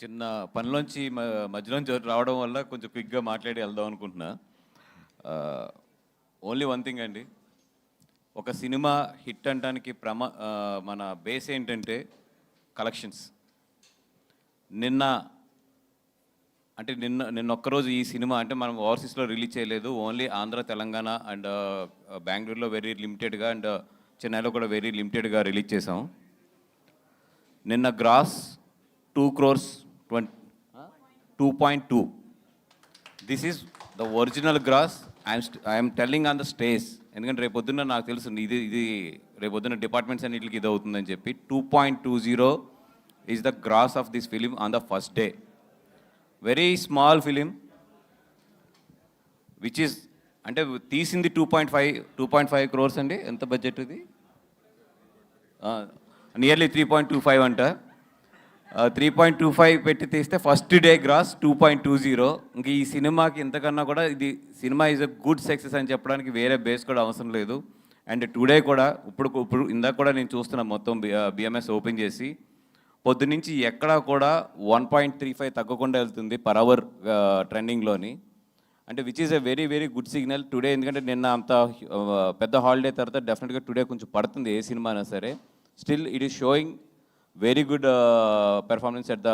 చిన్న పనిలోంచి మధ్యలోంచి రావడం వల్ల కొంచెం క్విక్గా మాట్లాడి వెళ్దాం అనుకుంటున్నా. ఓన్లీ వన్ థింగ్ అండి, ఒక సినిమా హిట్ అనడానికి మన బేస్ ఏంటంటే కలెక్షన్స్. నిన్న నిన్న ఒక్కరోజు ఈ సినిమా అంటే మనం ఓవర్సీస్లో రిలీజ్ చేయలేదు, ఓన్లీ ఆంధ్ర, తెలంగాణ అండ్ బెంగళూరులో వెరీ లిమిటెడ్గా అండ్ చెన్నైలో కూడా వెరీ లిమిటెడ్గా రిలీజ్ చేసాం. నిన్న gross 2 crores 2.2. This is the original gross. I'm telling on the stage, ఎందుకంటే రేపొద్దున్న నాకు తెలుసు ఇది రేపొద్దున్న డిపార్ట్మెంట్స్ అన్నిటికి ఇది అవుతుందని చెప్పి 2.20 is the gross of this film on the first day. Very small film which is అంటే తీసింది 2.5 crores అండి. ఎంత బడ్జెట్ ఇది? నియర్లీ 3.25 అంట. 3.25 పెట్టి తీస్తే ఫస్ట్ డే గ్రాస్ 2.20. ఇంక ఈ సినిమాకి ఇంతకన్నా కూడా ఇది cinema is a good success అని చెప్పడానికి వేరే బేస్ కూడా అవసరం లేదు. అండ్ టుడే కూడా ఇప్పుడు ఇందాక కూడా నేను చూస్తున్నా మొత్తం బిఎంఎస్ ఓపెన్ చేసి పొద్దునుంచి ఎక్కడా కూడా 1.35 తగ్గకుండా వెళ్తుంది పర్ అవర్ ట్రెండింగ్లోని. అంటే which is a very very good signal today. ఎందుకంటే నిన్న అంత పెద్ద హాలిడే తర్వాత డెఫినెట్గా టుడే కొంచెం పడుతుంది ఏ సినిమా అయినా సరే. Still it is showing very good performance at the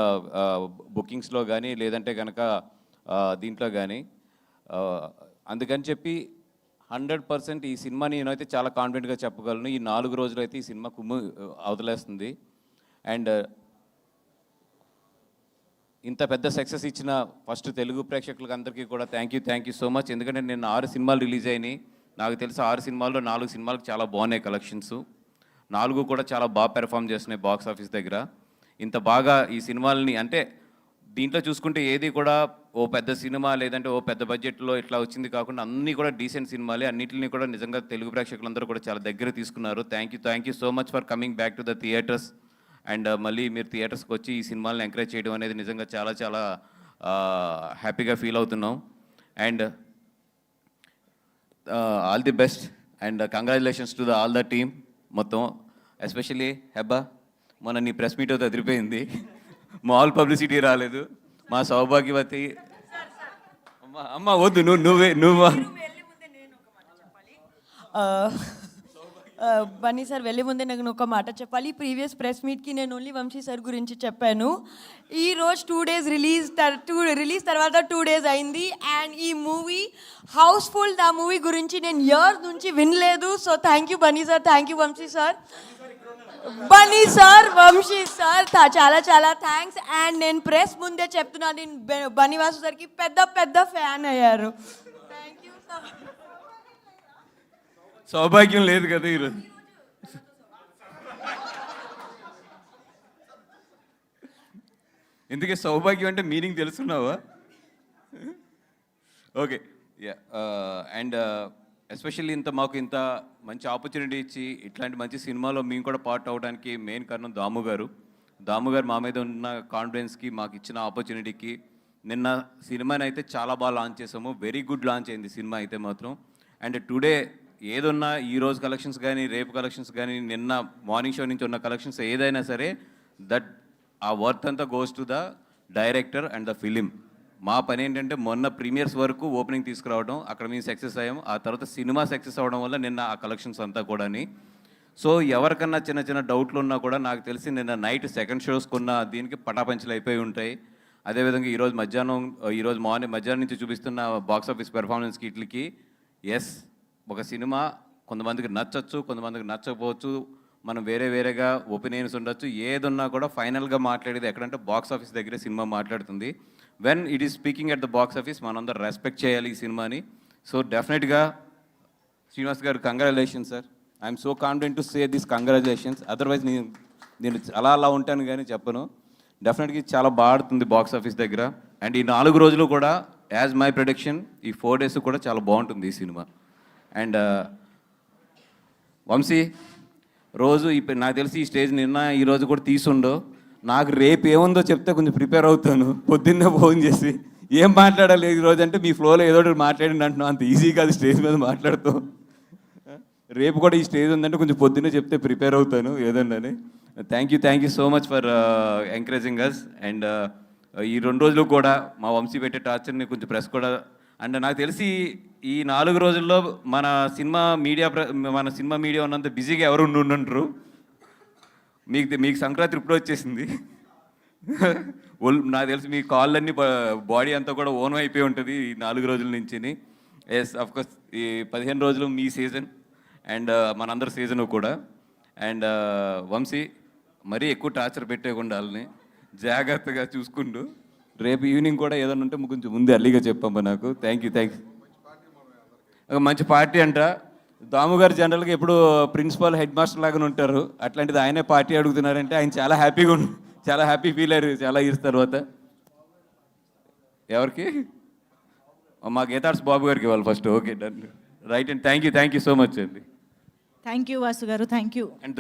బుకింగ్స్లో కానీ లేదంటే కనుక దీంట్లో కానీ. అందుకని చెప్పి 100% ఈ సినిమాని నేనైతే చాలా కాన్ఫిడెంట్గా చెప్పగలను. ఈ 4 రోజులు అయితే ఈ సినిమా కుమ్ము అవతలేస్తుంది. అండ్ ఇంత పెద్ద సక్సెస్ ఇచ్చిన ఫస్ట్ తెలుగు ప్రేక్షకులకు అందరికీ కూడా థ్యాంక్ యూ సో మచ్. ఎందుకంటే నేను 6 సినిమాలు రిలీజ్ అయినాయి. నాకు తెలిసి 6 సినిమాల్లో 4 సినిమాలకు చాలా బాగున్నాయి కలెక్షన్స్. 4 కూడా చాలా బాగా పెర్ఫామ్ చేస్తున్నాయి బాక్స్ ఆఫీస్ దగ్గర. ఇంత బాగా ఈ సినిమాలని అంటే దీంట్లో చూసుకుంటే ఏది కూడా ఓ పెద్ద సినిమా లేదంటే ఓ పెద్ద బడ్జెట్లో ఇట్లా వచ్చింది కాకుండా అన్నీ కూడా డీసెంట్ సినిమాలే. అన్నింటినీ కూడా నిజంగా తెలుగు ప్రేక్షకులందరూ కూడా చాలా దగ్గర తీసుకున్నారు. Thank you so much for coming back to the theatres. And మళ్ళీ మీరు థియేటర్స్కి వచ్చి ఈ సినిమాలను ఎంకరేజ్ చేయడం అనేది నిజంగా చాలా చాలా హ్యాపీగా ఫీల్ అవుతున్నాం. And all the best and congratulations to all the team మొత్తం. ఎస్పెషల్లీ హెబ్బా, మొన్న నీ ప్రెస్ మీట్ అయితే అదిరిపోయింది. మాల్ పబ్లిసిటీ రాలేదు. మా సౌభాగ్యవతి అమ్మ వద్దు నువ్వు బన్నీ సార్ వెళ్ళే ముందే నాకు ఒక మాట చెప్పాలి. ప్రీవియస్ ప్రెస్ మీట్కి నేను ఓన్లీ వంశీ సార్ గురించి చెప్పాను. ఈరోజు 2 days రిలీజ్ తర్వాత 2 days అయింది. అండ్ ఈ మూవీ హౌస్ఫుల్. ద మూవీ గురించి నేను ఇయర్స్ నుంచి వినలేదు. So thank you Bunny sir, thank you Vamsi sir. Bunny sir, Vamsi sir, చాలా చాలా థ్యాంక్స్. అండ్ నేను ప్రెస్ ముందే చెప్తున్నాను, నేను బన్నీవాసు సార్కి పెద్ద ఫ్యాన్ అయ్యారు. Thank you sir. సౌభాగ్యం లేదు కదా ఈరోజు. ఎందుకే సౌభాగ్యం అంటే మీనింగ్ తెలుసుకున్నావా? Okay yeah. అండ్ ఎస్పెషల్లీ మాకు ఇంత మంచి ఆపర్చునిటీ ఇచ్చి ఇట్లాంటి మంచి సినిమాలో మేము కూడా పార్ట్ అవ్వడానికి మెయిన్ కారణం దాము గారు మా మీద ఉన్న కాన్ఫిడెన్స్కి, మాకు ఇచ్చిన ఆపర్చునిటీకి. నిన్న సినిమాని అయితే చాలా బాగా లాంచ్ చేసాము. వెరీ గుడ్ లాంచ్ అయింది సినిమా అయితే మాత్రం. అండ్ టుడే ఏదున్నా ఈరోజు కలెక్షన్స్ కానీ రేపు కలెక్షన్స్ కానీ నిన్న మార్నింగ్ షో నుంచి ఉన్న కలెక్షన్స్ ఏదైనా సరే దట్ ఆ వర్త్ అంతా goes to the director and the film. మా పని ఏంటంటే మొన్న ప్రీమియర్స్ వరకు ఓపెనింగ్ తీసుకురావడం, అక్కడ మేము సక్సెస్ అయ్యాం. ఆ తర్వాత సినిమా సక్సెస్ అవ్వడం వల్ల నిన్న ఆ కలెక్షన్స్ అంతా కూడా. సో ఎవరికన్నా చిన్న డౌట్లు ఉన్నా కూడా నాకు తెలిసి నిన్న నైట్ సెకండ్ షోస్ కొన్న దీనికి పటాపంచలు అయిపోయి ఉంటాయి. అదేవిధంగా ఈరోజు మధ్యాహ్నం నుంచి చూపిస్తున్న బాక్స్ ఆఫీస్ పెర్ఫార్మెన్స్కి ఇట్లకి ఎస్, ఒక సినిమా కొంతమందికి నచ్చచ్చు, కొంతమందికి నచ్చకపోవచ్చు. మనం వేరేగా ఒపీనియన్స్ ఉండొచ్చు. ఏదున్నా కూడా ఫైనల్గా మాట్లాడేది ఎక్కడంటే బాక్స్ ఆఫీస్ దగ్గరే సినిమా మాట్లాడుతుంది. When it is speaking at the box office మనందరూ రెస్పెక్ట్ చేయాలి ఈ సినిమాని. సో డెఫినెట్గా శ్రీనివాస్ గారు congratulations sir. I'm so confident to say this congratulations. Otherwise నేను అలా ఉంటాను కానీ చెప్పను. డెఫినెట్గా చాలా బాగుంటుంది బాక్స్ ఆఫీస్ దగ్గర. అండ్ ఈ 4 రోజులు కూడా యాజ్ మై ప్రొడిక్షన్ ఈ 4 days కూడా చాలా బాగుంటుంది ఈ సినిమా. అండ్ వంశీ రోజు ఇప్పుడు నాకు తెలిసి ఈ స్టేజ్ నిన్న ఈరోజు కూడా తీసుండో. నాకు రేపు ఏముందో చెప్తే కొంచెం ప్రిపేర్ అవుతాను. పొద్దున్నే ఫోన్ చేసి ఏం మాట్లాడాలి ఈరోజు అంటే మీ ఫ్లోలో ఏదో ఒకటి మాట్లాడండి అంటున్నావు. అంత ఈజీ కాదు స్టేజ్ మీద మాట్లాడుతూ. రేపు కూడా ఈ స్టేజ్ ఉందంటే కొంచెం పొద్దున్నే చెప్తే ప్రిపేర్ అవుతాను ఏదండి. Thank you so much for encouraging us. And ఈ 2 రోజులు కూడా మా వంశీ పెట్టే టార్చర్ని కొంచెం ప్రెస్ కూడా, అండ్ నాకు తెలిసి ఈ 4 రోజుల్లో మన సినిమా మీడియా ఉన్నంత బిజీగా ఎవరు ఉండరు. మీకు సంక్రాంతి ఇప్పుడు వచ్చేసింది. నాకు తెలిసి మీ కాళ్ళన్నీ బాడీ అంతా కూడా ఓన్ అయిపోయి ఉంటుంది ఈ 4 రోజుల నుంచి. ఎస్ కోర్స్ ఈ 15 రోజులు మీ సీజన్ అండ్ మనందరి సీజన్ కూడా. అండ్ వంశీ మరీ ఎక్కువ టార్చర్ పెట్టేయకుండా వాళ్ళని జాగ్రత్తగా చూసుకుంటూ రేపు ఈవినింగ్ కూడా ఏదైనా ఉంటే కొంచెం ముందే అర్లీగా చెప్పమ్మా నాకు. Thank you. మంచి పార్టీ అంట. దాము గారు జనరల్గా ఎప్పుడు ప్రిన్సిపల్ హెడ్ మాస్టర్ లాగానే ఉంటారు, అట్లాంటిది ఆయనే పార్టీ అడుగుతున్నారంటే ఆయన చాలా హ్యాపీ ఫీల్ అయ్యారు చాలా ఇయర్స్ తర్వాత. ఎవరికి? మా గీతార్స్ బాబు గారికి ఇవ్వాలి first. Okay done right. And thank you so much అండి. థ్యాంక్ యూ వాసు గారు, థ్యాంక్ యూ. అండ్